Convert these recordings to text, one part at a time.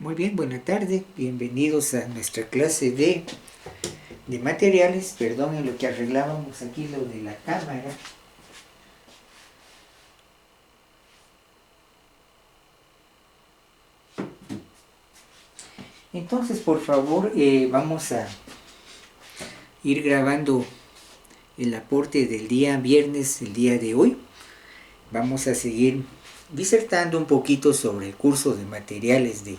Muy bien, buena tarde, bienvenidos a nuestra clase de materiales. Perdón, en lo que arreglábamos aquí lo de la cámara. Entonces, por favor, vamos a ir grabando el aporte del día viernes, el día de hoy. Vamos a seguir disertando un poquito sobre el curso de materiales de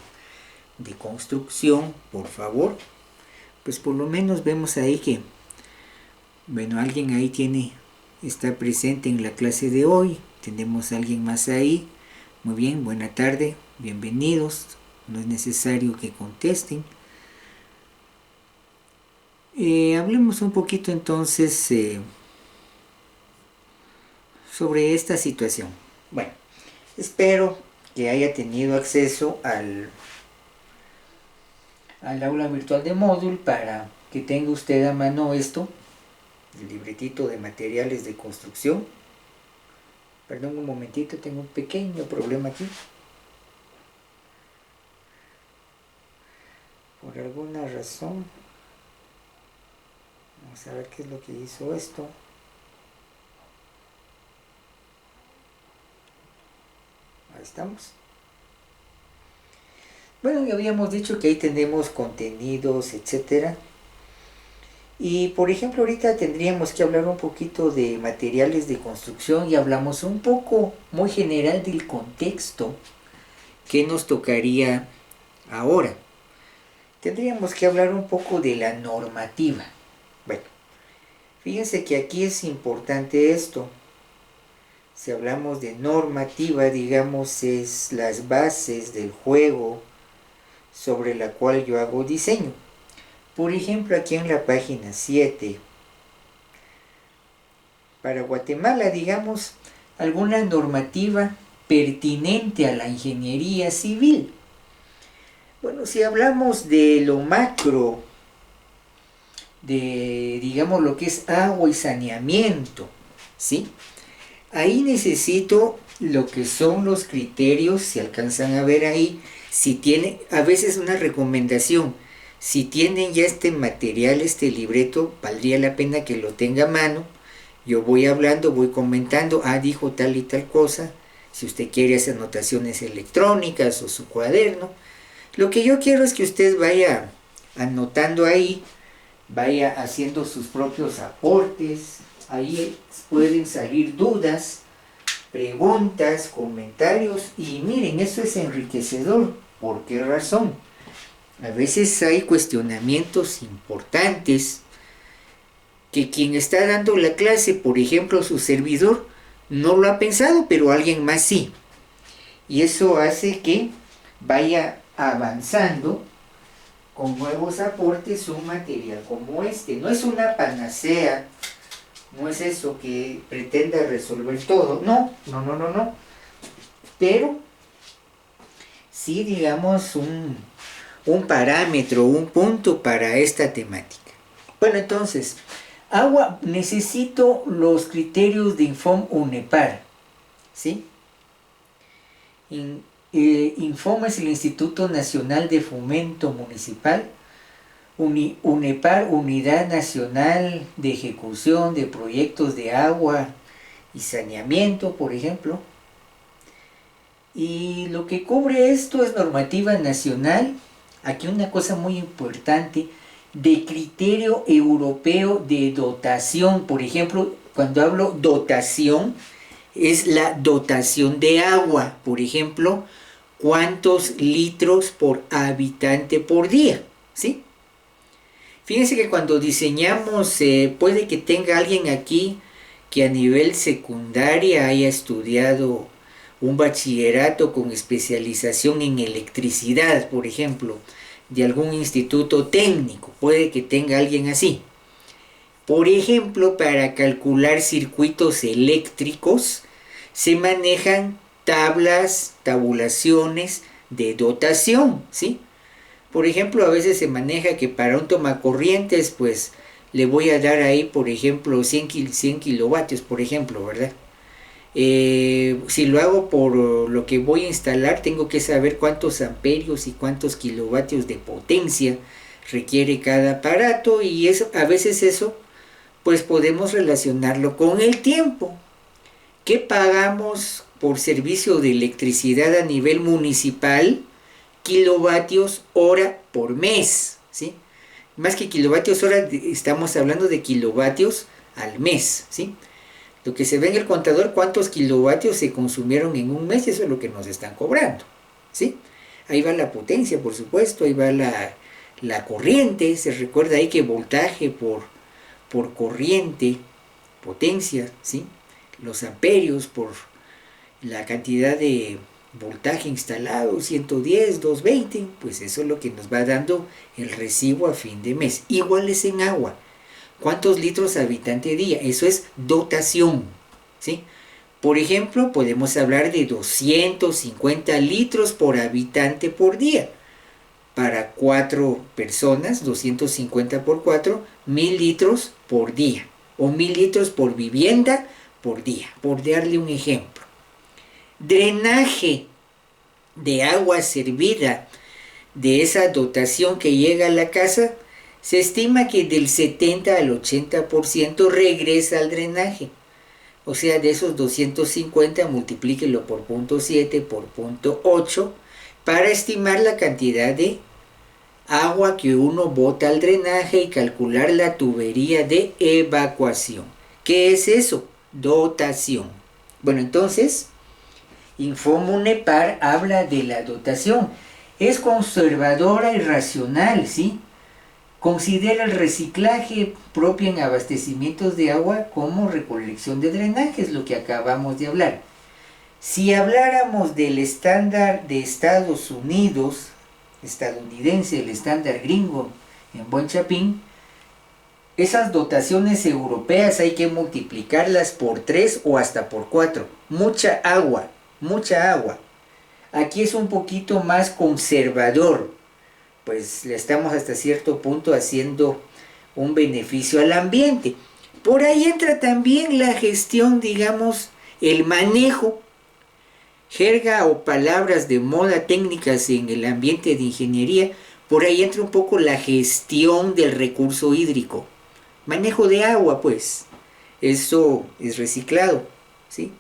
construcción, por favor. Pues por lo menos vemos ahí que, bueno, alguien ahí está presente en la clase de hoy. Tenemos a alguien más ahí. Muy bien, buena tarde, bienvenidos. No es necesario que contesten. Hablemos un poquito entonces sobre esta situación. Bueno, espero que haya tenido acceso al aula virtual de Moodle para que tenga usted a mano esto, el libretito de materiales de construcción. Perdón un momentito, tengo un pequeño problema aquí. Por alguna razón. Vamos a ver qué es lo que hizo esto. Ahí estamos. Bueno, ya habíamos dicho que ahí tenemos contenidos, etcétera. Y por ejemplo, ahorita tendríamos que hablar un poquito de materiales de construcción y hablamos un poco muy general del contexto que nos tocaría ahora. Tendríamos que hablar un poco de la normativa. Bueno, fíjense que aquí es importante esto. Si hablamos de normativa, digamos, es las bases del juego sobre la cual yo hago diseño. Por ejemplo, aquí en la página 7, para Guatemala, digamos, alguna normativa pertinente a la ingeniería civil. Bueno, si hablamos de lo macro, de, digamos, lo que es agua y saneamiento, ¿sí? Ahí necesito lo que son los criterios, si alcanzan a ver ahí, si tienen, a veces una recomendación, si tienen ya este material, este libreto, valdría la pena que lo tenga a mano. Yo voy hablando, voy comentando, dijo tal y tal cosa, si usted quiere hacer anotaciones electrónicas o su cuaderno. Lo que yo quiero es que usted vaya anotando ahí, vaya haciendo sus propios aportes. Ahí pueden salir dudas, preguntas, comentarios, y miren, eso es enriquecedor. ¿Por qué razón? A veces hay cuestionamientos importantes que quien está dando la clase, por ejemplo su servidor, no lo ha pensado, pero alguien más sí. Y eso hace que vaya avanzando con nuevos aportes un material como este. No es una panacea, no es eso que pretenda resolver todo, no. Pero sí, digamos, un parámetro, un punto para esta temática. Bueno, entonces, necesito los criterios de Infom UNEPAR, ¿sí? Infom es el Instituto Nacional de Fomento Municipal. UNEPAR, Unidad Nacional de Ejecución de Proyectos de Agua y Saneamiento, por ejemplo. Y lo que cubre esto es normativa nacional. Aquí una cosa muy importante, de criterio europeo de dotación. Por ejemplo, cuando hablo dotación, es la dotación de agua. Por ejemplo, cuántos litros por habitante por día, ¿sí? Fíjense que cuando diseñamos, puede que tenga alguien aquí que a nivel secundaria haya estudiado un bachillerato con especialización en electricidad, por ejemplo, de algún instituto técnico. Puede que tenga alguien así. Por ejemplo, para calcular circuitos eléctricos se manejan tabulaciones de dotación, ¿sí? Por ejemplo, a veces se maneja que para un tomacorrientes, pues le voy a dar ahí, por ejemplo, 100 kilovatios, por ejemplo, ¿verdad? Si lo hago por lo que voy a instalar, tengo que saber cuántos amperios y cuántos kilovatios de potencia requiere cada aparato, y eso, a veces eso, pues podemos relacionarlo con el tiempo. ¿Qué pagamos por servicio de electricidad a nivel municipal? Kilovatios hora por mes, ¿sí? Más que kilovatios hora, estamos hablando de kilovatios al mes, ¿sí? Lo que se ve en el contador, cuántos kilovatios se consumieron en un mes, eso es lo que nos están cobrando, ¿sí? Ahí va la potencia, por supuesto, ahí va la corriente, se recuerda ahí que voltaje por corriente, potencia, ¿sí? Los amperios por la cantidad de voltaje instalado, 110, 220, pues eso es lo que nos va dando el recibo a fin de mes. Igual es en agua. ¿Cuántos litros habitante día? Eso es dotación, ¿sí? Por ejemplo, podemos hablar de 250 litros por habitante por día. Para 4 personas, 250 por 4, 1000 litros por día. O 1000 litros por vivienda por día, por darle un ejemplo. Drenaje de agua servida de esa dotación que llega a la casa, se estima que del 70 al 80% regresa al drenaje. O sea, de esos 250, multiplíquelo por 0.7, por 0.8, para estimar la cantidad de agua que uno bota al drenaje y calcular la tubería de evacuación. ¿Qué es eso? Dotación. Bueno, entonces, Infomunepar habla de la dotación. Es conservadora y racional, ¿sí? Considera el reciclaje propio en abastecimientos de agua como recolección de drenajes, lo que acabamos de hablar. Si habláramos del estándar de Estados Unidos, estadounidense, el estándar gringo en buen chapín, esas dotaciones europeas hay que multiplicarlas por 3 o hasta por 4. Mucha agua, mucha agua. Aquí es un poquito más conservador, pues le estamos hasta cierto punto haciendo un beneficio al ambiente. Por ahí entra también la gestión, digamos, el manejo, jerga o palabras de moda técnicas en el ambiente de ingeniería. Por ahí entra un poco la gestión del recurso hídrico. Manejo de agua, pues. Eso es reciclado, ¿sí?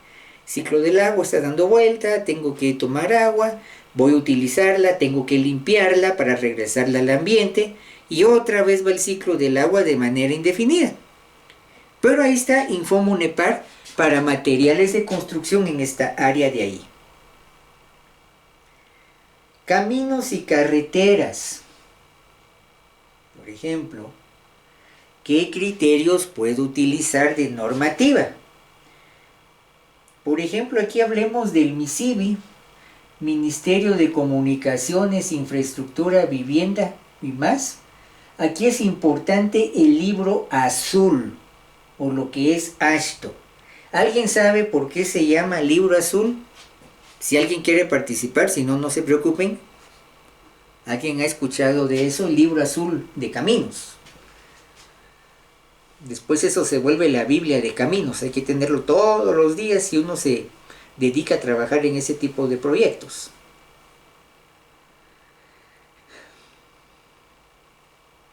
Ciclo del agua, está dando vuelta, tengo que tomar agua, voy a utilizarla, tengo que limpiarla para regresarla al ambiente, y otra vez va el ciclo del agua de manera indefinida. Pero ahí está Infomunepar para materiales de construcción en esta área de ahí. Caminos y carreteras. Por ejemplo, ¿qué criterios puedo utilizar de normativa? Por ejemplo, aquí hablemos del MISIVI, Ministerio de Comunicaciones, Infraestructura, Vivienda y más. Aquí es importante el libro azul, o lo que es AASHTO. ¿Alguien sabe por qué se llama libro azul? Si alguien quiere participar, si no, no se preocupen. ¿Alguien ha escuchado de eso? Libro azul de caminos. Después eso se vuelve la Biblia de caminos. Hay que tenerlo todos los días si uno se dedica a trabajar en ese tipo de proyectos.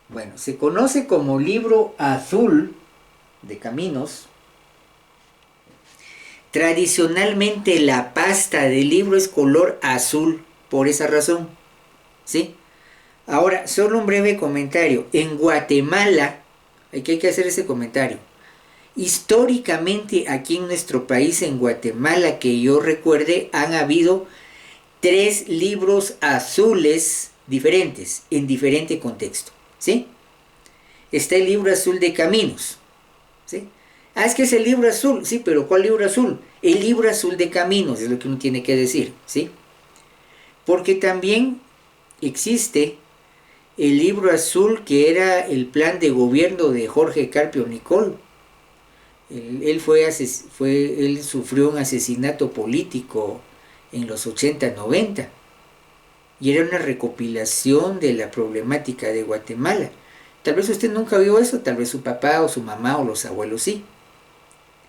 Bueno, se conoce como libro azul de caminos. Tradicionalmente la pasta del libro es color azul, por esa razón, ¿sí? Ahora, solo un breve comentario. En Guatemala, hay que hacer ese comentario. Históricamente, aquí en nuestro país, en Guatemala, que yo recuerde, han habido 3 libros azules diferentes, en diferente contexto, ¿sí? Está el libro azul de caminos, ¿sí? Ah, es que es el libro azul, sí, pero ¿cuál libro azul? El libro azul de caminos es lo que uno tiene que decir, ¿sí? Porque también existe el libro azul que era el plan de gobierno de Jorge Carpio Nicol. Él sufrió un asesinato político en los 80, 90, y era una recopilación de la problemática de Guatemala. Tal vez usted nunca vio eso, tal vez su papá o su mamá o los abuelos sí.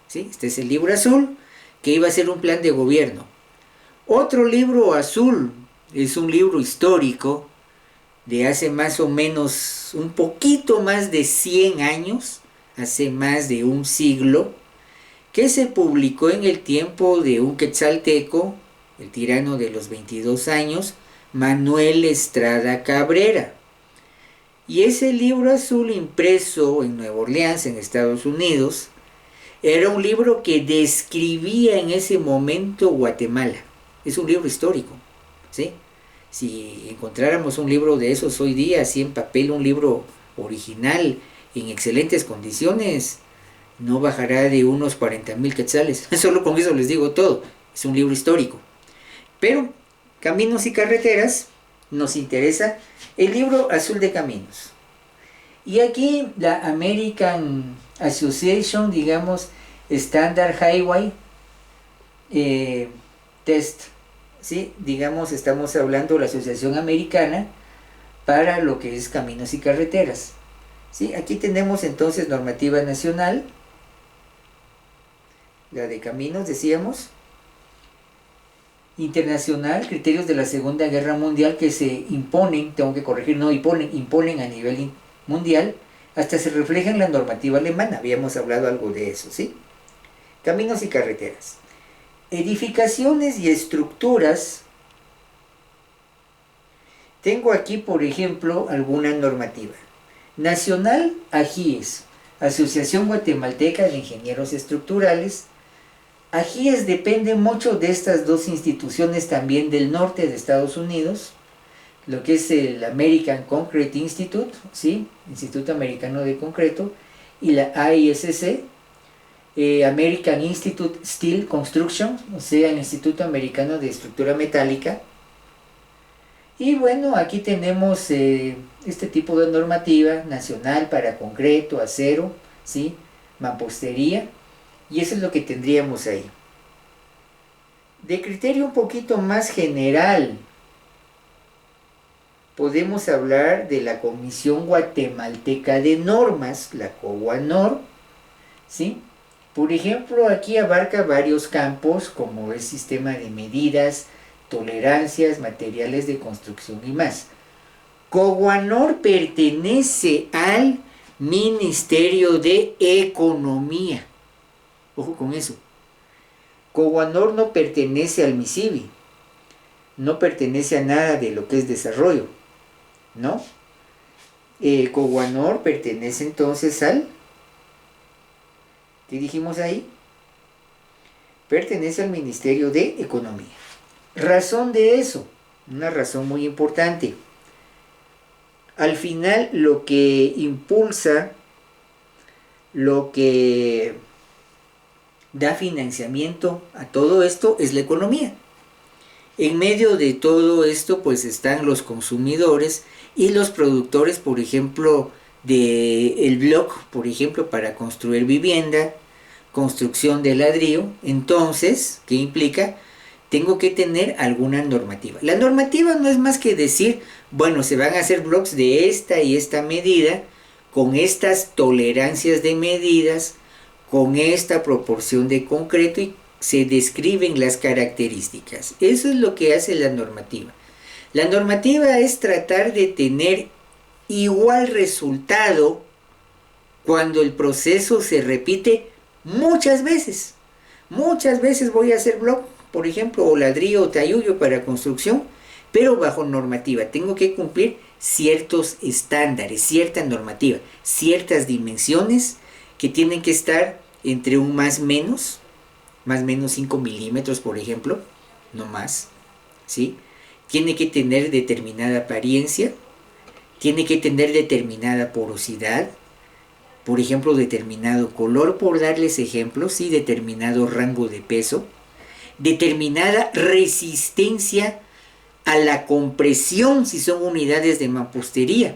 ¿Sí? Este es el libro azul, que iba a ser un plan de gobierno. Otro libro azul es un libro histórico de hace más o menos un poquito más de 100 años, hace más de un siglo, que se publicó en el tiempo de un quetzalteco, el tirano de los 22 años, Manuel Estrada Cabrera. Y ese libro azul impreso en Nueva Orleans, en Estados Unidos, era un libro que describía en ese momento Guatemala. Es un libro histórico, ¿sí? Si encontráramos un libro de esos hoy día, así en papel, un libro original, en excelentes condiciones, no bajará de unos 40,000 quetzales. Solo con eso les digo todo. Es un libro histórico. Pero, Caminos y Carreteras, nos interesa el libro azul de caminos. Y aquí la American Association, digamos, Standard Highway Test, ¿sí? Digamos, estamos hablando de la Asociación Americana para lo que es caminos y carreteras, ¿sí? Aquí tenemos entonces normativa nacional, la de caminos, decíamos, internacional, criterios de la Segunda Guerra Mundial que se imponen, tengo que corregir, no imponen a nivel mundial, hasta se refleja en la normativa alemana, habíamos hablado algo de eso, ¿sí? Caminos y carreteras. Edificaciones y estructuras. Tengo aquí, por ejemplo, alguna normativa. Nacional, AGIES, Asociación Guatemalteca de Ingenieros Estructurales. AGIES depende mucho de estas dos instituciones también del norte de Estados Unidos, lo que es el American Concrete Institute, ¿sí? Instituto Americano de Concreto, y la AISC, American Institute Steel Construction, o sea, el Instituto Americano de Estructura Metálica. Y bueno, aquí tenemos este tipo de normativa nacional para concreto, acero, ¿sí? Mampostería, y eso es lo que tendríamos ahí. De criterio un poquito más general, podemos hablar de la Comisión Guatemalteca de Normas, la COGUANOR, ¿sí? Por ejemplo, aquí abarca varios campos como el sistema de medidas, tolerancias, materiales de construcción y más. COGUANOR pertenece al Ministerio de Economía. Ojo con eso. COGUANOR no pertenece al MISIBI, no pertenece a nada de lo que es desarrollo, ¿no? COGUANOR pertenece entonces al... ¿Qué dijimos ahí? Pertenece al Ministerio de Economía. Razón de eso, una razón muy importante. Al final lo que impulsa, lo que da financiamiento a todo esto es la economía. En medio de todo esto pues están los consumidores y los productores, por ejemplo, del block, por ejemplo, para construir vivienda, construcción de ladrillo. Entonces, ¿qué implica? Tengo que tener alguna normativa. La normativa no es más que decir, bueno, se van a hacer blocks de esta y esta medida, con estas tolerancias de medidas, con esta proporción de concreto, y se describen las características. Eso es lo que hace la normativa. La normativa es tratar de tener igual resultado cuando el proceso se repite muchas veces. Muchas veces voy a hacer block, por ejemplo, o ladrillo o tayuyo para construcción, pero bajo normativa. Tengo que cumplir ciertos estándares, cierta normativa, ciertas dimensiones que tienen que estar entre un más menos 5 milímetros, por ejemplo, no más, ¿sí? Tiene que tener determinada apariencia, tiene que tener determinada porosidad, por ejemplo, determinado color, por darles ejemplos, ¿sí? Determinado rango de peso, determinada resistencia a la compresión si son unidades de mampostería,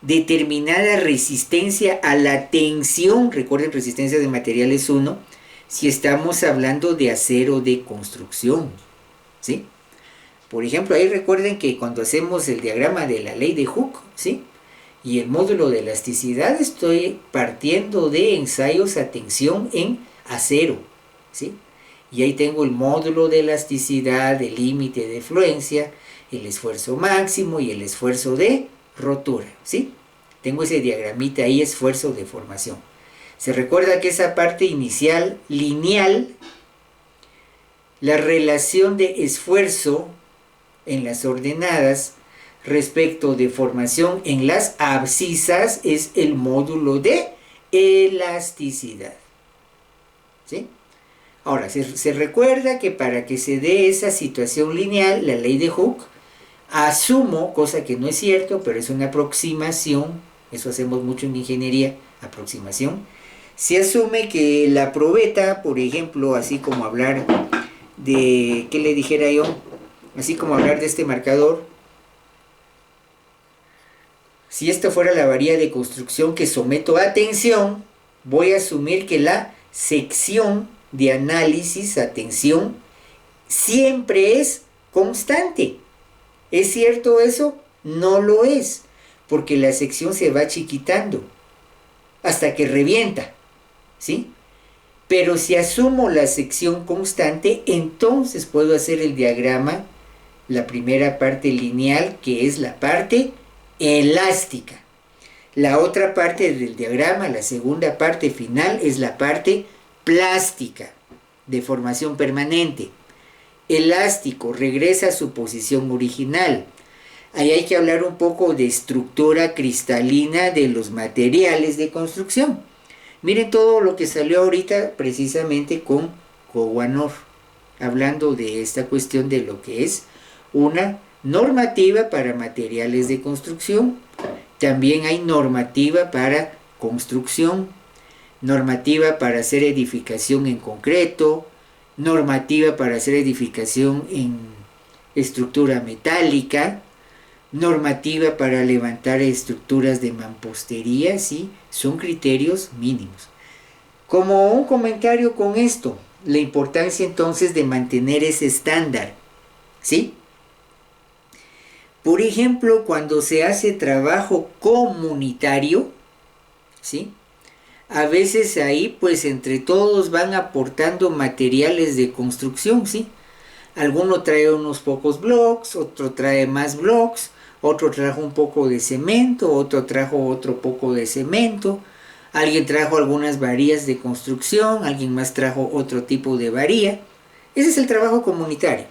determinada resistencia a la tensión, recuerden, resistencia de materiales 1, si estamos hablando de acero de construcción, ¿sí? Por ejemplo, ahí recuerden que cuando hacemos el diagrama de la ley de Hooke, ¿sí? Y el módulo de elasticidad, estoy partiendo de ensayos a tensión en acero, ¿sí? Y ahí tengo el módulo de elasticidad, el límite de fluencia, el esfuerzo máximo y el esfuerzo de rotura, ¿sí? Tengo ese diagramita ahí, esfuerzo de formación. Se recuerda que esa parte inicial lineal, la relación de esfuerzo en las ordenadas respecto de formación en las abscisas es el módulo de elasticidad, ¿sí? Ahora, se recuerda que para que se dé esa situación lineal, la ley de Hooke, asumo, cosa que no es cierto, pero es una aproximación, eso hacemos mucho en ingeniería, aproximación, se asume que la probeta, por ejemplo, así como hablar de, ¿qué le dijera yo? Así como hablar de este marcador, si esto fuera la varilla de construcción que someto a tensión, voy a asumir que la sección de análisis a tensión siempre es constante. ¿Es cierto eso? No lo es, porque la sección se va chiquitando hasta que revienta, ¿sí? Pero si asumo la sección constante, entonces puedo hacer el diagrama, la primera parte lineal, que es la parte elástica. La otra parte del diagrama, la segunda parte final, es la parte plástica, de formación permanente. Elástico, regresa a su posición original. Ahí hay que hablar un poco de estructura cristalina de los materiales de construcción. Miren todo lo que salió ahorita precisamente con Cowanor, hablando de esta cuestión de lo que es una normativa para materiales de construcción. También hay normativa para construcción, normativa para hacer edificación en concreto, normativa para hacer edificación en estructura metálica, normativa para levantar estructuras de mampostería, ¿sí? Son criterios mínimos. Como un comentario con esto, la importancia entonces de mantener ese estándar, ¿sí? Por ejemplo, cuando se hace trabajo comunitario, ¿sí? A veces ahí pues entre todos van aportando materiales de construcción, ¿sí? Alguno trae unos pocos blocks, otro trae más blocks, otro trajo un poco de cemento, otro trajo otro poco de cemento, alguien trajo algunas varillas de construcción, alguien más trajo otro tipo de varilla. Ese es el trabajo comunitario.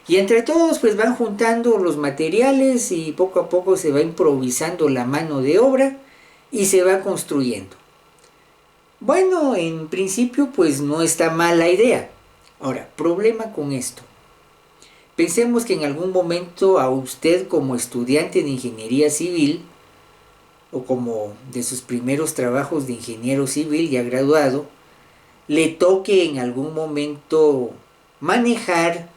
Y entre todos pues van juntando los materiales y poco a poco se va improvisando la mano de obra y se va construyendo. Bueno, en principio pues no está mal la idea. Ahora, problema con esto. Pensemos que en algún momento a usted como estudiante de ingeniería civil o como de sus primeros trabajos de ingeniero civil ya graduado, le toque en algún momento manejar,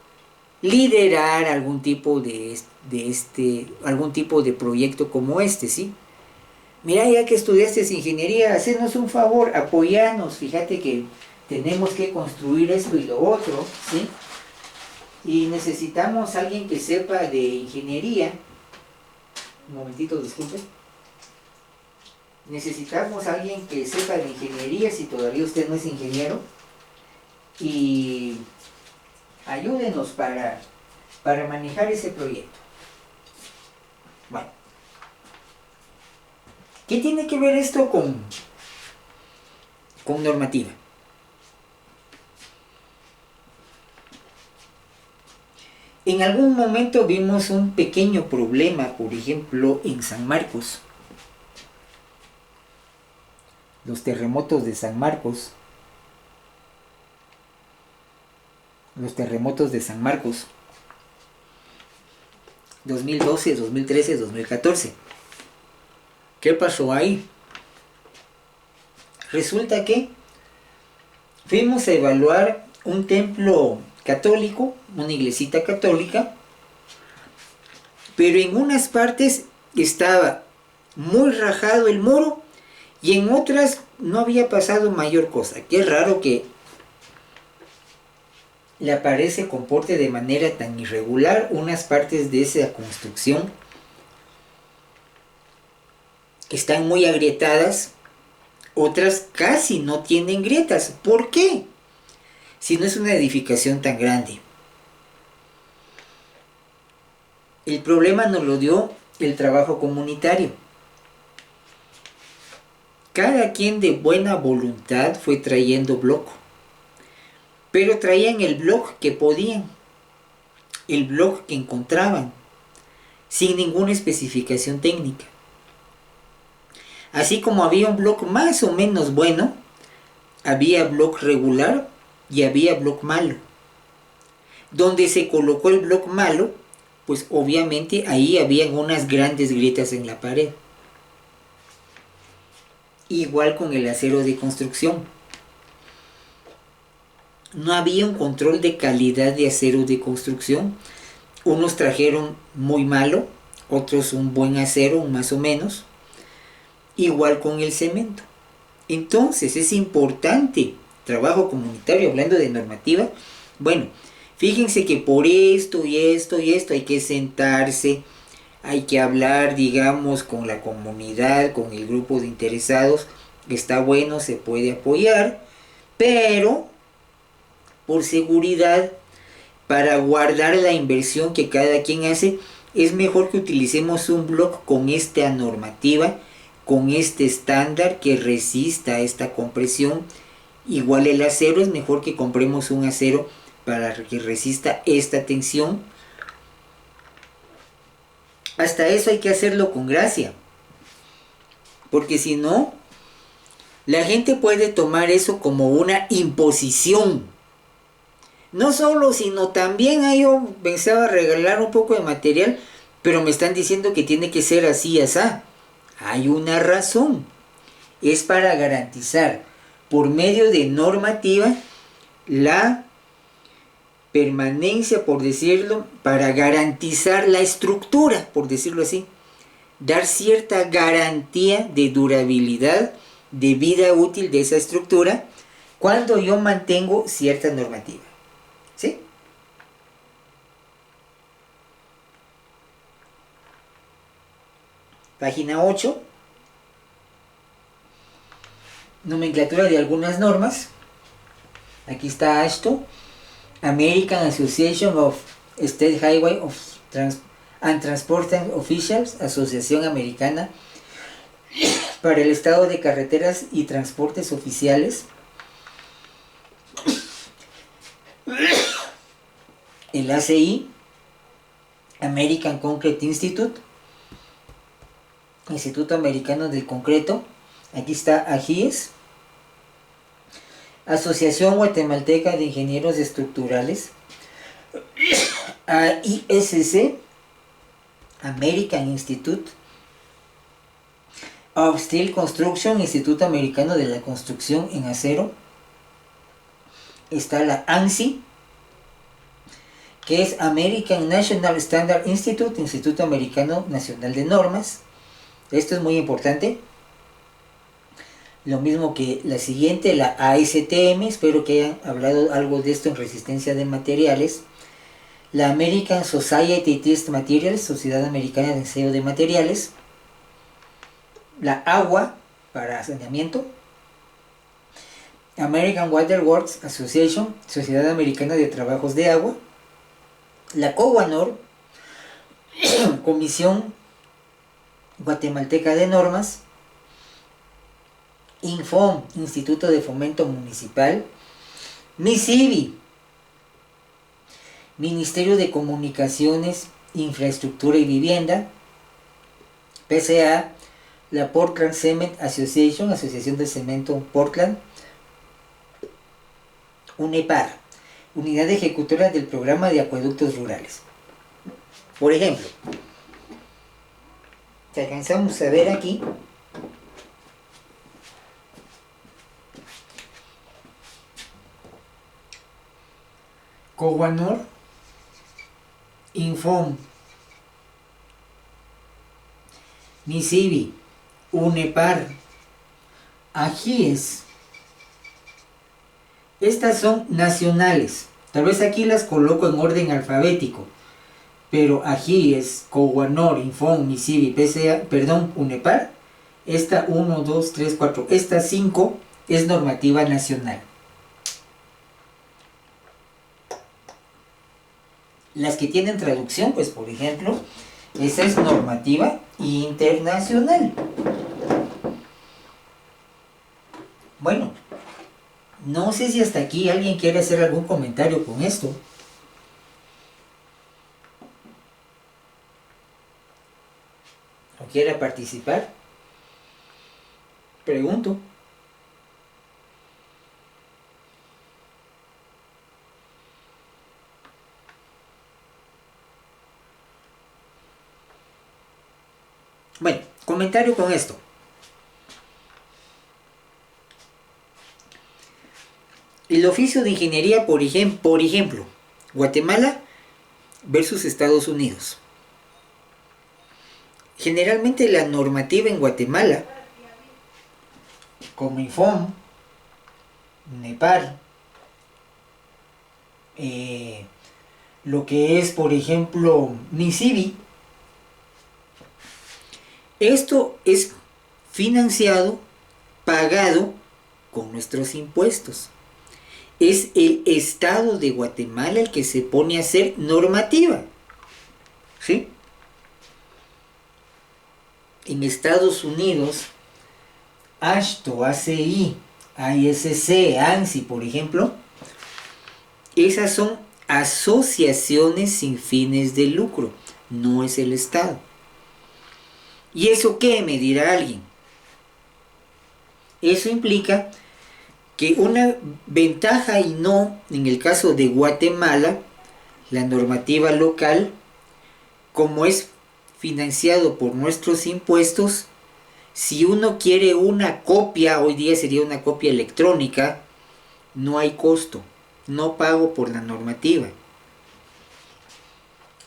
liderar algún tipo algún tipo de proyecto como este, ¿sí? Mira, ya que estudiaste ingeniería, hacenos un favor, apoyanos, fíjate que tenemos que construir esto y lo otro, ¿sí? Y necesitamos a alguien que sepa de ingeniería. Un momentito, disculpe. Necesitamos a alguien que sepa de ingeniería si todavía usted no es ingeniero. Y ayúdenos para manejar ese proyecto. Bueno. ¿Qué tiene que ver esto con normativa? En algún momento vimos un pequeño problema, por ejemplo, en San Marcos. Los terremotos de San Marcos. Los terremotos de San Marcos. 2012, 2013, 2014. ¿Qué pasó ahí? Resulta que fuimos a evaluar un templo católico, una iglesita católica, pero en unas partes estaba muy rajado el muro y en otras no había pasado mayor cosa. Qué raro que la pared se comporte de manera tan irregular. Unas partes de esa construcción están muy agrietadas, otras casi no tienen grietas. ¿Por qué? si no es una edificación tan grande. El problema nos lo dio el trabajo comunitario. Cada quien de buena voluntad fue trayendo bloque, pero traían el bloque que podían, el bloque que encontraban, sin ninguna especificación técnica. Así como había un bloque más o menos bueno, había bloque regular y había bloque malo. Donde se colocó el bloque malo, pues obviamente ahí habían unas grandes grietas en la pared. Igual con el acero de construcción. No había un control de calidad de acero de construcción. Unos trajeron muy malo, otros un buen acero, un más o menos. Igual con el cemento. Entonces es importante, trabajo comunitario, hablando de normativa. Bueno, fíjense que por esto y esto y esto hay que sentarse, hay que hablar, digamos, con la comunidad, con el grupo de interesados. Está bueno, se puede apoyar, pero por seguridad, para guardar la inversión que cada quien hace, es mejor que utilicemos un bloque con esta normativa, con este estándar que resista a esta compresión. Igual el acero, es mejor que compremos un acero para que resista esta tensión. Hasta eso hay que hacerlo con gracia, porque si no, la gente puede tomar eso como una imposición. No solo, sino también yo pensaba regalar un poco de material, pero me están diciendo que tiene que ser así, así. Hay una razón. Es para garantizar, por medio de normativa, la permanencia, por decirlo, para garantizar la estructura, por decirlo así. Dar cierta garantía de durabilidad, de vida útil de esa estructura, cuando yo mantengo cierta normativa. ¿Sí? Página 8. Nomenclatura de algunas normas. Aquí está esto. American Association of State Highway and Transportation Officials, Asociación Americana para el Estado de Carreteras y Transportes Oficiales. El ACI, American Concrete Institute, Instituto Americano del Concreto. Aquí está AGIES, Asociación Guatemalteca de Ingenieros Estructurales. AISC, American Institute of Steel Construction, Instituto Americano de la Construcción en Acero. Está la ANSI, que es American National Standard Institute, Instituto Americano Nacional de Normas. Esto es muy importante. Lo mismo que la siguiente, la ASTM, espero que hayan hablado algo de esto en resistencia de materiales. La American Society Test Materials, Sociedad Americana de Ensayo de Materiales. La AGUA, para saneamiento. American Water Works Association, Sociedad Americana de Trabajos de Agua. La COWANOR, Comisión Guatemalteca de Normas. INFOM, Instituto de Fomento Municipal. MISIVI, Ministerio de Comunicaciones, Infraestructura y Vivienda. PCA, la Portland Cement Association, Asociación de Cemento Portland. UNEPAR, Unidad Ejecutora del Programa de Acueductos Rurales. Por ejemplo, si alcanzamos a ver aquí, COWANOR, INFOM, MISIVI, UNEPAR, AGIES. Estas son nacionales. Tal vez aquí las coloco en orden alfabético. Pero AGIES, COWANOR, INFOM, MISIVI, PCA, UNEPAR. Esta 1, 2, 3, 4. Esta 5 es normativa nacional. Las que tienen traducción, pues por ejemplo, esa es normativa internacional. Bueno, no sé si hasta aquí alguien quiere hacer algún comentario con esto. ¿O quiere participar? Pregunto. Bueno, comentario con esto. El oficio de ingeniería, por ejemplo, Guatemala versus Estados Unidos. Generalmente la normativa en Guatemala, como INFOM, NEPAR, lo que es, por ejemplo, MISIBI, esto es financiado, pagado con nuestros impuestos. Es el Estado de Guatemala el que se pone a hacer normativa. ¿Sí? En Estados Unidos, AASHTO, ACI, AISC, ANSI, por ejemplo, esas son asociaciones sin fines de lucro, no es el Estado. ¿Y eso qué? Me dirá alguien. Eso implica que una ventaja y no, en el caso de Guatemala, la normativa local, como es financiado por nuestros impuestos, si uno quiere una copia, hoy día sería una copia electrónica, no hay costo, no pago por la normativa.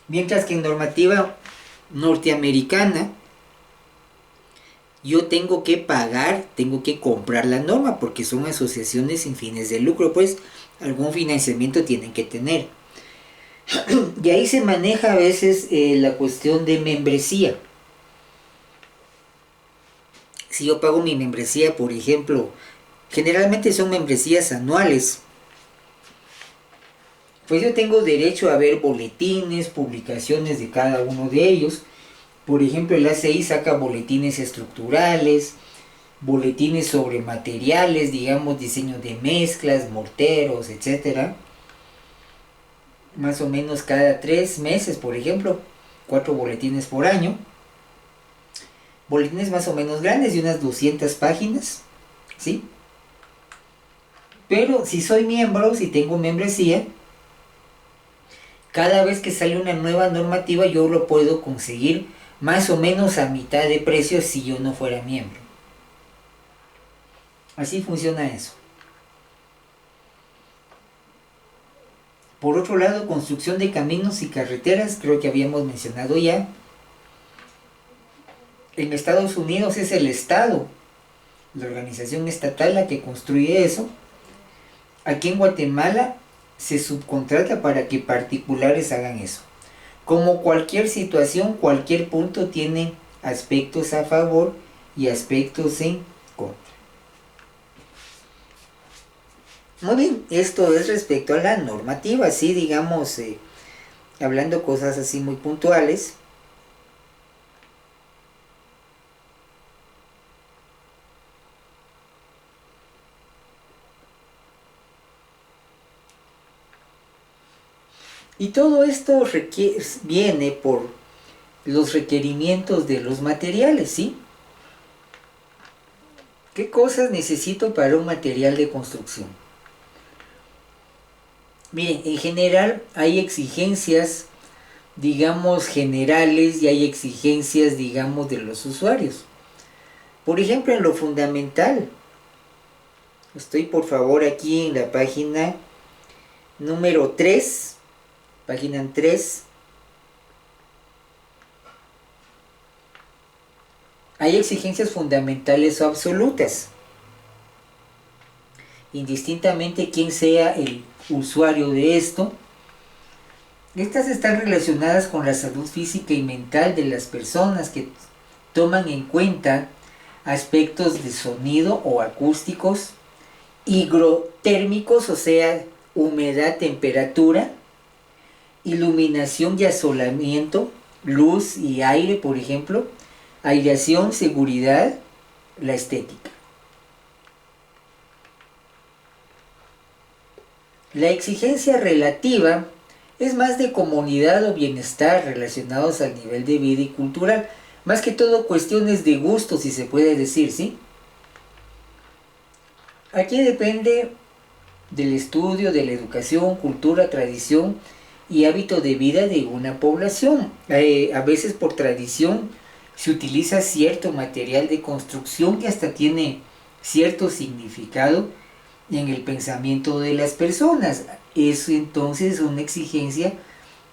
Mientras que en normativa norteamericana, yo tengo que pagar, tengo que comprar la norma, porque son asociaciones sin fines de lucro, pues algún financiamiento tienen que tener. Y ahí se maneja a veces la cuestión de membresía. Si yo pago mi membresía, por ejemplo, generalmente son membresías anuales, pues yo tengo derecho a ver boletines, publicaciones de cada uno de ellos. Por ejemplo, el ACI saca boletines estructurales, boletines sobre materiales, digamos, diseño de mezclas, morteros, etcétera. Más o menos cada 3 meses, por ejemplo, 4 boletines por año. Boletines más o menos grandes, de unas 200 páginas, ¿sí? Pero si soy miembro, si tengo membresía, cada vez que sale una nueva normativa yo lo puedo conseguir más o menos a mitad de precio si yo no fuera miembro. Así funciona eso. Por otro lado, construcción de caminos y carreteras, creo que habíamos mencionado ya. En Estados Unidos es el Estado, la organización estatal, la que construye eso. Aquí en Guatemala se subcontrata para que particulares hagan eso. Como cualquier situación, cualquier punto tiene aspectos a favor y aspectos en contra. Muy bien, esto es respecto a la normativa, así digamos, hablando cosas así muy puntuales. Y todo esto viene por los requerimientos de los materiales, ¿sí? ¿Qué cosas necesito para un material de construcción? Miren, en general hay exigencias, digamos, generales y hay exigencias, digamos, de los usuarios. Por ejemplo, en lo fundamental, estoy por favor aquí en la página número 3, página 3. Hay exigencias fundamentales o absolutas. Indistintamente quién sea el usuario de esto, estas están relacionadas con la salud física y mental de las personas, que toman en cuenta aspectos de sonido o acústicos, higrotérmicos, o sea, humedad, temperatura, iluminación y asolamiento, luz y aire, por ejemplo, aireación, seguridad, la estética. La exigencia relativa es más de comodidad o bienestar relacionados al nivel de vida y cultural, más que todo cuestiones de gusto, si se puede decir, ¿sí? Aquí depende del estudio, de la educación, cultura, tradición y hábito de vida de una población. A veces por tradición se utiliza cierto material de construcción que hasta tiene cierto significado en el pensamiento de las personas. Es entonces una exigencia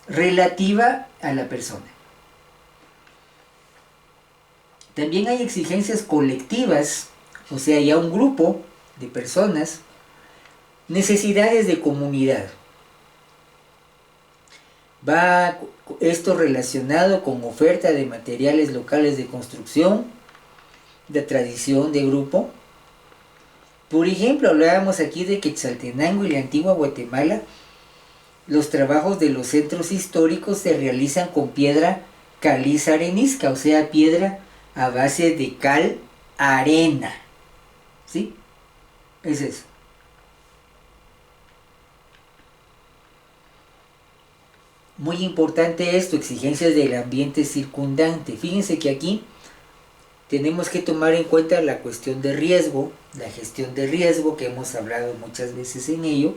relativa a la persona. También hay exigencias colectivas, o sea, ya un grupo de personas, necesidades de comunidad. Va esto relacionado con oferta de materiales locales de construcción, de tradición de grupo. Por ejemplo, hablábamos aquí de Quetzaltenango y la antigua Guatemala. Los trabajos de los centros históricos se realizan con piedra caliza arenisca, o sea, piedra a base de cal arena. ¿Sí? Es eso. Muy importante esto, exigencias del ambiente circundante. Fíjense que aquí tenemos que tomar en cuenta la cuestión de riesgo, la gestión de riesgo, que hemos hablado muchas veces en ello.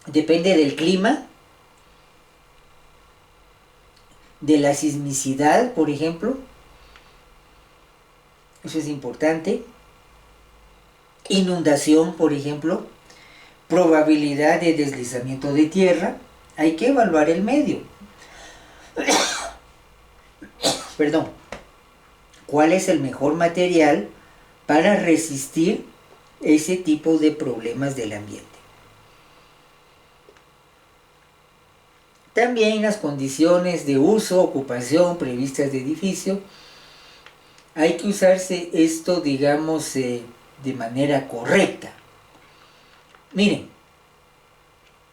Depende del clima, de la sismicidad, por ejemplo. Eso es importante. Inundación, por ejemplo. Probabilidad de deslizamiento de tierra. Hay que evaluar el medio. Perdón. ¿Cuál es el mejor material para resistir ese tipo de problemas del ambiente? También las condiciones de uso, ocupación previstas de edificio. Hay que usarse esto, digamos, de manera correcta. Miren,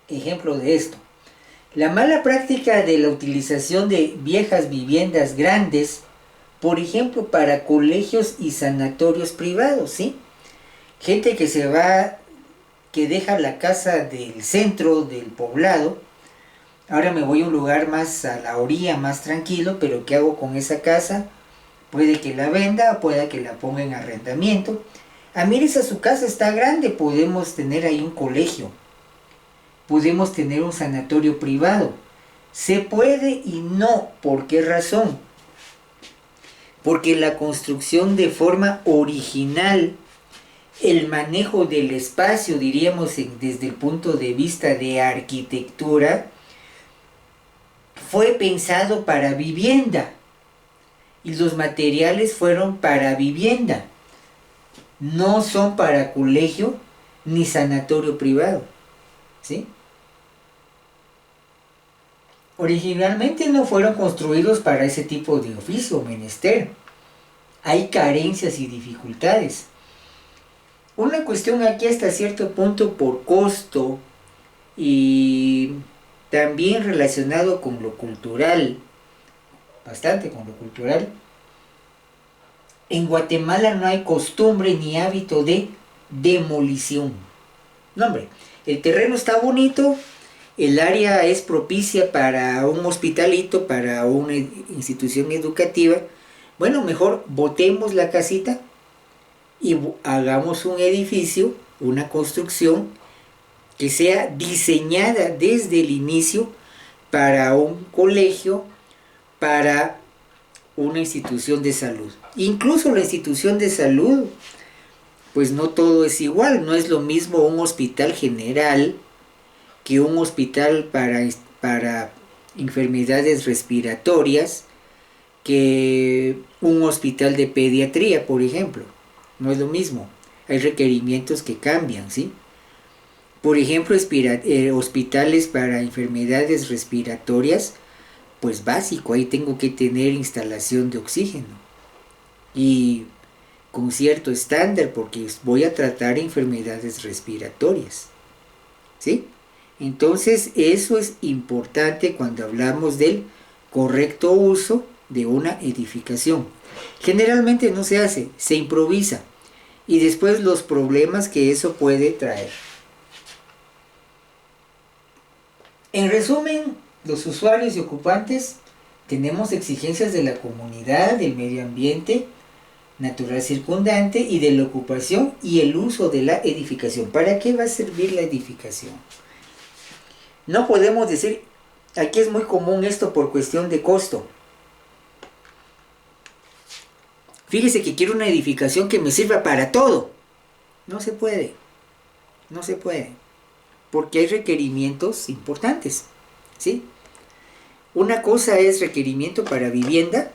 ejemplo de esto. La mala práctica de la utilización de viejas viviendas grandes, por ejemplo, para colegios y sanatorios privados, ¿sí? Gente que se va, que deja la casa del centro del poblado. Ahora me voy a un lugar más a la orilla, más tranquilo, pero ¿qué hago con esa casa? Puede que la venda, puede que la ponga en arrendamiento. Mire, su casa está grande, podemos tener ahí un colegio, podemos tener un sanatorio privado. Se puede y no. ¿Por qué razón? Porque la construcción de forma original, el manejo del espacio, diríamos desde el punto de vista de arquitectura, fue pensado para vivienda. Y los materiales fueron para vivienda. No son para colegio ni sanatorio privado. ¿Sí? Originalmente no fueron construidos para ese tipo de oficio o menester. Hay carencias y dificultades. Una cuestión aquí hasta cierto punto por costo y también relacionado con lo cultural, bastante con lo cultural. En Guatemala no hay costumbre ni hábito de demolición. No, hombre, el terreno está bonito, el área es propicia para un hospitalito, para una institución educativa. Bueno, mejor botemos la casita y hagamos un edificio, una construcción que sea diseñada desde el inicio para un colegio, para una institución de salud. Incluso la institución de salud, pues no todo es igual, no es lo mismo un hospital general que un hospital para enfermedades respiratorias, que un hospital de pediatría, por ejemplo. No es lo mismo, hay requerimientos que cambian, ¿sí? Por ejemplo, hospitales para enfermedades respiratorias, pues básico, ahí tengo que tener instalación de oxígeno. Y con cierto estándar porque voy a tratar enfermedades respiratorias, ¿sí? Entonces eso es importante cuando hablamos del correcto uso de una edificación. Generalmente no se hace, se improvisa y después los problemas que eso puede traer. En resumen, los usuarios y ocupantes tenemos exigencias de la comunidad, del medio ambiente natural circundante y de la ocupación y el uso de la edificación. ¿Para qué va a servir la edificación? No podemos decir, aquí es muy común esto por cuestión de costo. Fíjese que quiero una edificación que me sirva para todo. No se puede, no se puede, porque hay requerimientos importantes, ¿sí? Una cosa es requerimiento para vivienda.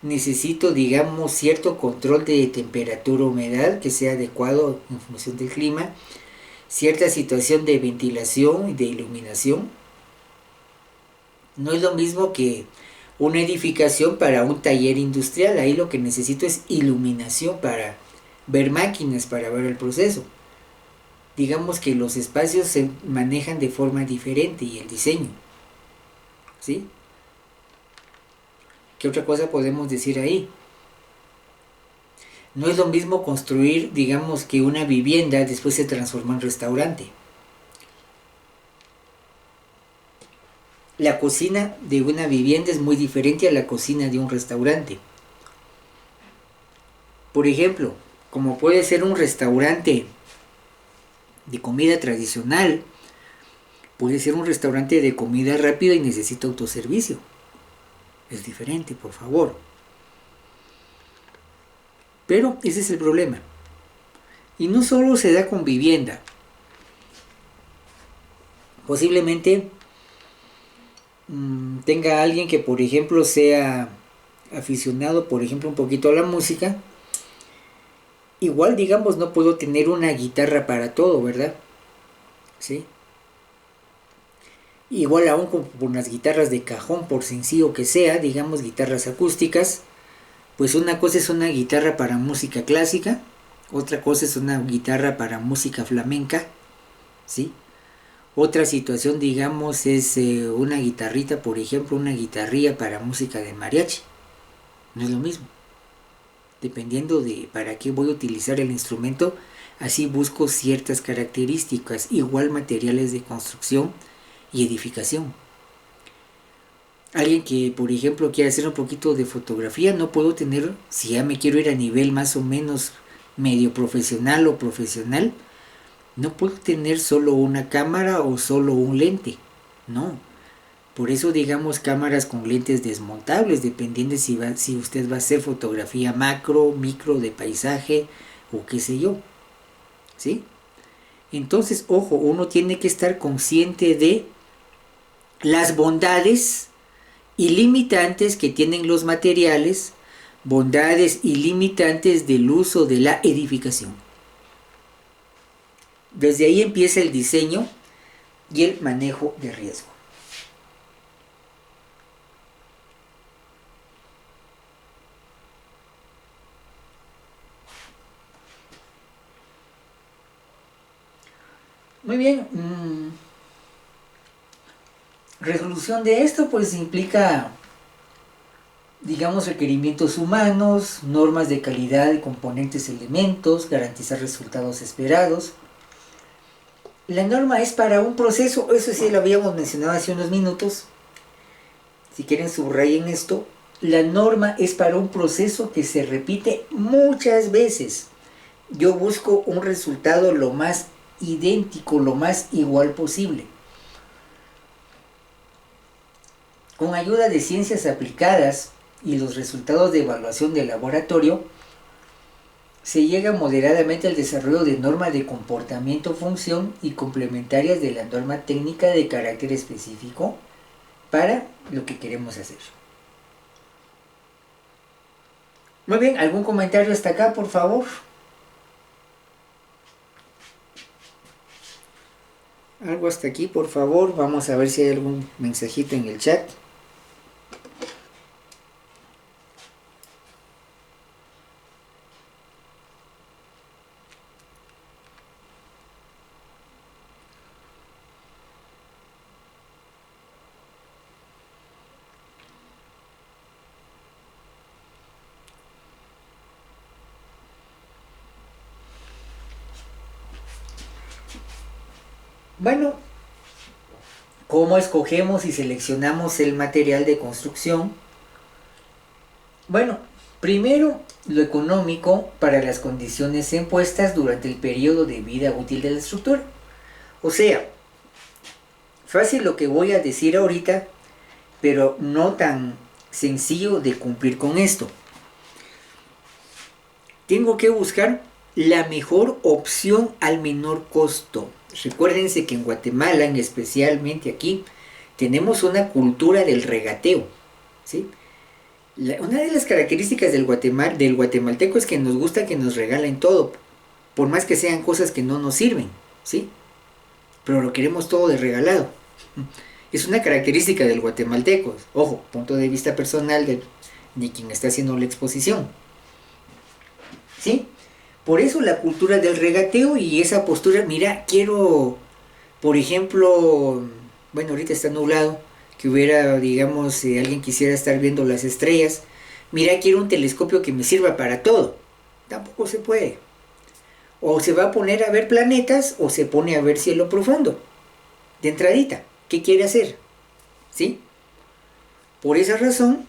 Necesito, digamos, cierto control de temperatura, humedad, que sea adecuado en función del clima, cierta situación de ventilación y de iluminación. No es lo mismo que una edificación para un taller industrial. Ahí lo que necesito es iluminación para ver máquinas, para ver el proceso. Digamos que los espacios se manejan de forma diferente y el diseño, ¿sí? ¿Qué otra cosa podemos decir ahí? No es lo mismo construir, digamos, que una vivienda después se transforma en restaurante. La cocina de una vivienda es muy diferente a la cocina de un restaurante. Por ejemplo, como puede ser un restaurante de comida tradicional, puede ser un restaurante de comida rápida y necesita autoservicio. Es diferente, por favor. Pero ese es el problema. Y no solo se da con vivienda. Posiblemente tenga alguien que, por ejemplo, sea aficionado, por ejemplo, un poquito a la música. Igual, digamos, no puedo tener una guitarra para todo, ¿verdad? ¿Sí? Igual aún con unas guitarras de cajón, por sencillo que sea, digamos, guitarras acústicas. Pues una cosa es una guitarra para música clásica, otra cosa es una guitarra para música flamenca, ¿sí? Otra situación, digamos, es una guitarrita, por ejemplo, una guitarrilla para música de mariachi. No es lo mismo. Dependiendo de para qué voy a utilizar el instrumento, así busco ciertas características, igual materiales de construcción y edificación. Alguien que, por ejemplo, quiere hacer un poquito de fotografía, no puedo tener, si ya me quiero ir a nivel más o menos medio profesional o profesional, no puedo tener solo una cámara o solo un lente, no. Por eso digamos cámaras con lentes desmontables, dependiendo si usted va a hacer fotografía macro, micro, de paisaje o qué sé yo, ¿sí? Entonces, ojo, uno tiene que estar consciente de las bondades y limitantes que tienen los materiales, bondades y limitantes del uso de la edificación. Desde ahí empieza el diseño y el manejo de riesgo. Muy bien. Resolución de esto pues implica, digamos, requerimientos humanos, normas de calidad de componentes, elementos, garantizar resultados esperados. La norma es para un proceso, eso sí lo habíamos mencionado hace unos minutos. Si quieren subrayen esto. La norma es para un proceso que se repite muchas veces. Yo busco un resultado lo más idéntico, lo más igual posible. Con ayuda de ciencias aplicadas y los resultados de evaluación de laboratorio, se llega moderadamente al desarrollo de normas de comportamiento, función y complementarias de la norma técnica de carácter específico para lo que queremos hacer. Muy bien, ¿algún comentario hasta acá, por favor? Algo hasta aquí, por favor. Vamos a ver si hay algún mensajito en el chat. Bueno, ¿cómo escogemos y seleccionamos el material de construcción? Bueno, primero lo económico para las condiciones impuestas durante el periodo de vida útil de la estructura. O sea, fácil lo que voy a decir ahorita, pero no tan sencillo de cumplir con esto. Tengo que buscar la mejor opción al menor costo. Recuérdense que en Guatemala, especialmente aquí, tenemos una cultura del regateo, ¿sí? Una de las características del guatemalteco es que nos gusta que nos regalen todo, por más que sean cosas que no nos sirven, ¿sí? Pero lo queremos todo de regalado. Es una característica del guatemalteco. Ojo, punto de vista personal de quien está haciendo la exposición, ¿sí? Por eso la cultura del regateo y esa postura, mira, quiero, por ejemplo, bueno, ahorita está nublado, que hubiera, digamos, si alguien quisiera estar viendo las estrellas, mira, quiero un telescopio que me sirva para todo. Tampoco se puede. O se va a poner a ver planetas o se pone a ver cielo profundo. De entradita, ¿qué quiere hacer? ¿Sí? Por esa razón,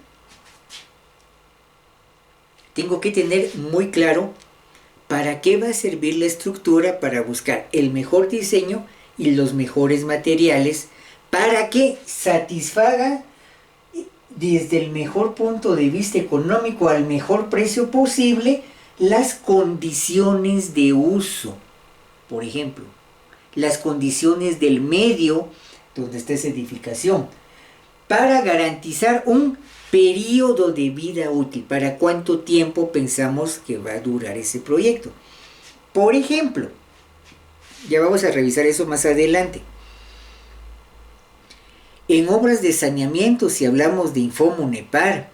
tengo que tener muy claro para qué va a servir la estructura, para buscar el mejor diseño y los mejores materiales para que satisfaga desde el mejor punto de vista económico al mejor precio posible las condiciones de uso. Por ejemplo, las condiciones del medio donde está esa edificación, para garantizar un periodo de vida útil, para cuánto tiempo pensamos que va a durar ese proyecto. Por ejemplo, ya vamos a revisar eso más adelante. En obras de saneamiento, si hablamos de Infomunepar,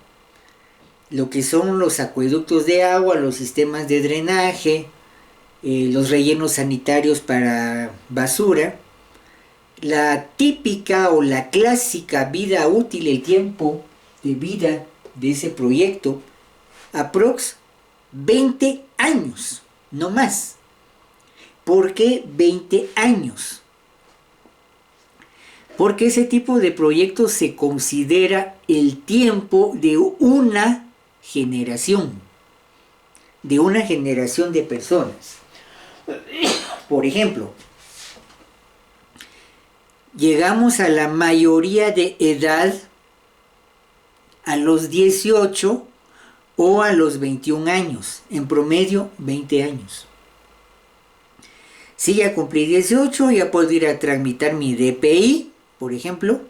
lo que son los acueductos de agua, los sistemas de drenaje, los rellenos sanitarios para basura, la típica o la clásica vida útil, el tiempo de vida de ese proyecto, aprox 20 años, no más. ¿Por qué 20 años? Porque ese tipo de proyectos se considera el tiempo de una generación de personas. Por ejemplo, llegamos a la mayoría de edad a los 18 o a los 21 años, en promedio 20 años. Si ya cumplí 18, ya puedo ir a tramitar mi DPI, por ejemplo.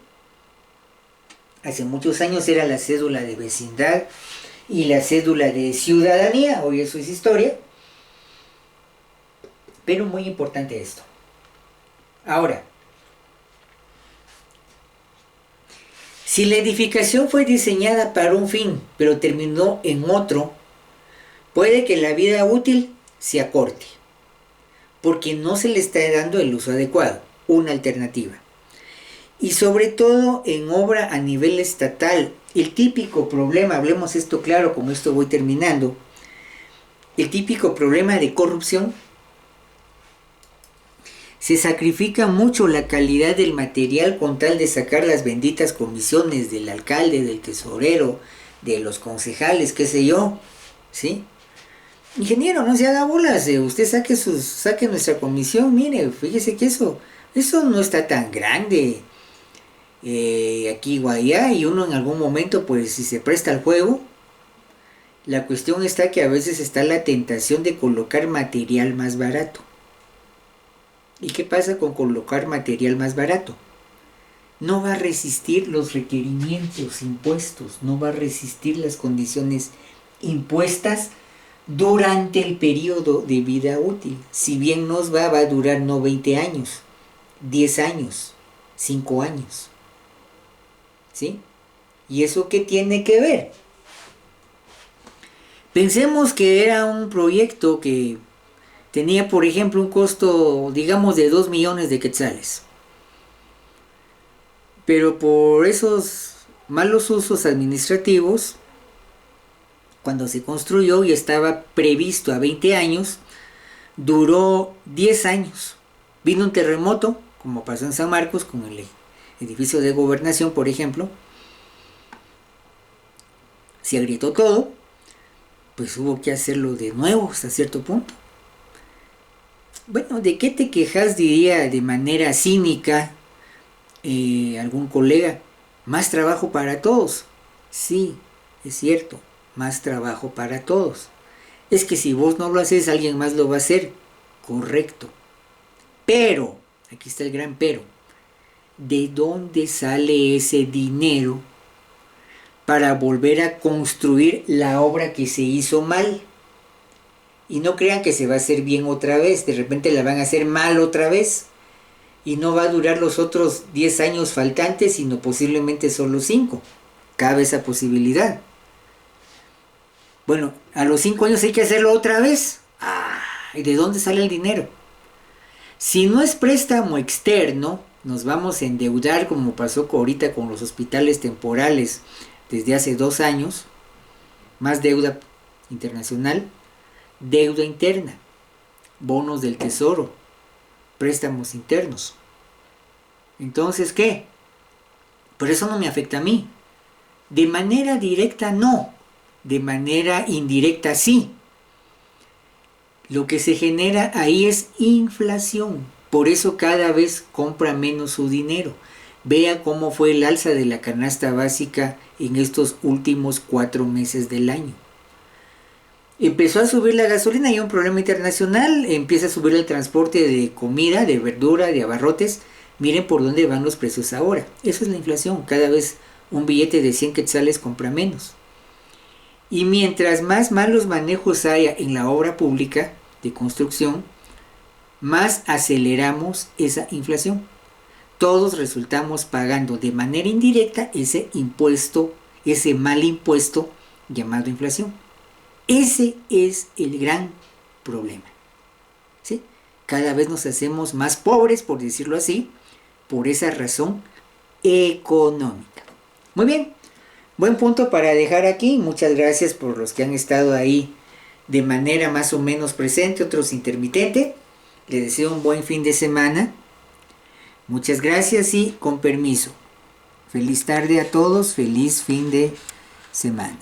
Hace muchos años era la cédula de vecindad y la cédula de ciudadanía, hoy eso es historia. Pero muy importante esto. Ahora, si la edificación fue diseñada para un fin, pero terminó en otro, puede que la vida útil se acorte, porque no se le está dando el uso adecuado, una alternativa. Y sobre todo en obra a nivel estatal, el típico problema, hablemos esto claro, como esto voy terminando, el típico problema de corrupción. Se sacrifica mucho la calidad del material con tal de sacar las benditas comisiones del alcalde, del tesorero, de los concejales, qué sé yo, ¿sí? Ingeniero, no se haga bolas, usted saque nuestra comisión, mire, fíjese que eso no está tan grande, aquí o allá, y uno en algún momento, pues si se presta al juego, la cuestión está que a veces está la tentación de colocar material más barato. ¿Y qué pasa con colocar material más barato? No va a resistir los requerimientos impuestos, no va a resistir las condiciones impuestas durante el periodo de vida útil. Si bien va a durar no 20 años, 10 años, 5 años. ¿Sí? ¿Y eso qué tiene que ver? Pensemos que era un proyecto que tenía, por ejemplo, un costo, digamos, de 2 millones de quetzales. Pero por esos malos usos administrativos, cuando se construyó y estaba previsto a 20 años, duró 10 años. Vino un terremoto, como pasó en San Marcos con el edificio de gobernación, por ejemplo, se agrietó todo, pues hubo que hacerlo de nuevo hasta cierto punto. Bueno, ¿de qué te quejas? Diría de manera cínica algún colega. Más trabajo para todos. Sí, es cierto, más trabajo para todos. Es que si vos no lo haces, alguien más lo va a hacer. Correcto. Pero, aquí está el gran pero. ¿De dónde sale ese dinero para volver a construir la obra que se hizo mal? Y no crean que se va a hacer bien otra vez. De repente la van a hacer mal otra vez. Y no va a durar los otros 10 años faltantes, sino posiblemente solo 5. Cabe esa posibilidad. Bueno, a los 5 años hay que hacerlo otra vez. ¿Y de dónde sale el dinero? Si no es préstamo externo, nos vamos a endeudar como pasó ahorita con los hospitales temporales desde hace 2 años. Más deuda internacional, deuda interna, bonos del tesoro, préstamos internos. Entonces, ¿qué? Pero eso no me afecta a mí. De manera directa no, de manera indirecta sí. Lo que se genera ahí es inflación. Por eso cada vez compra menos su dinero. Vea cómo fue el alza de la canasta básica en estos últimos 4 meses del año. Empezó a subir la gasolina, hay un problema internacional, empieza a subir el transporte de comida, de verdura, de abarrotes. Miren por dónde van los precios ahora. Eso es la inflación. Cada vez un billete de 100 quetzales compra menos. Y mientras más malos manejos haya en la obra pública de construcción, más aceleramos esa inflación. Todos resultamos pagando de manera indirecta ese impuesto, ese mal impuesto llamado inflación. Ese es el gran problema. ¿Sí? Cada vez nos hacemos más pobres, por decirlo así, por esa razón económica. Muy bien, buen punto para dejar aquí. Muchas gracias por los que han estado ahí de manera más o menos presente, otros intermitente. Les deseo un buen fin de semana. Muchas gracias y con permiso. Feliz tarde a todos, feliz fin de semana.